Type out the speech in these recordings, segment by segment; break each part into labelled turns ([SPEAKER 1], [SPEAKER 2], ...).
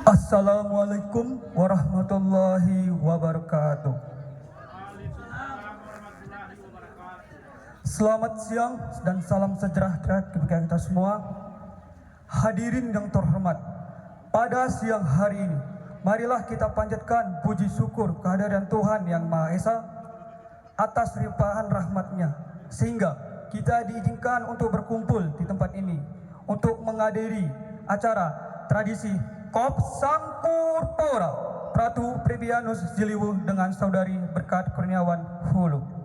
[SPEAKER 1] Assalamualaikum warahmatullahi wabarakatuh. Selamat siang dan salam sejahtera kepada kita semua. Hadirin yang terhormat, pada siang hari ini, marilah kita panjatkan puji syukur kehadiran Tuhan Yang Maha Esa atas limpahan rahmat-Nya, sehingga kita diizinkan untuk berkumpul di tempat ini untuk menghadiri acara tradisi Kop Sangkurpora Pratu Prebianus Jiliwu dengan Saudari Berkat Kurniawan Hulu.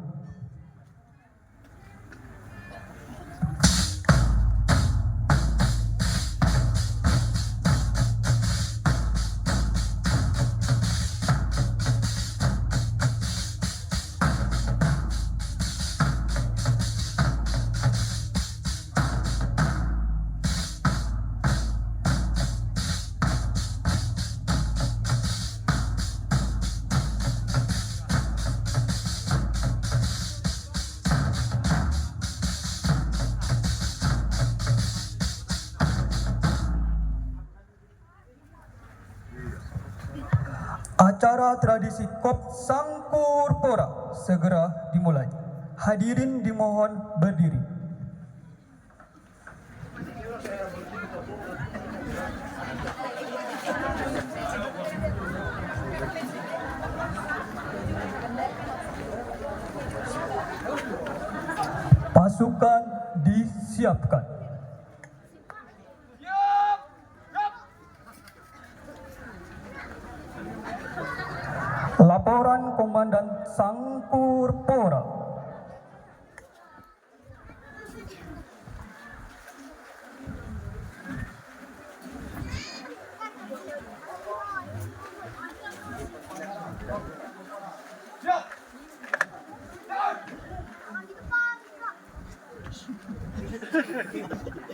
[SPEAKER 1] Acara tradisi Kop Sangkurpora segera dimulai. Hadirin dimohon berdiri. Pasukan disiapkan. Laporan Komandan Sangkurpora.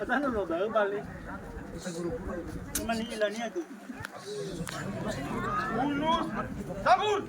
[SPEAKER 2] Paano lo daw balik? Manila niya to. Ulo, sabun!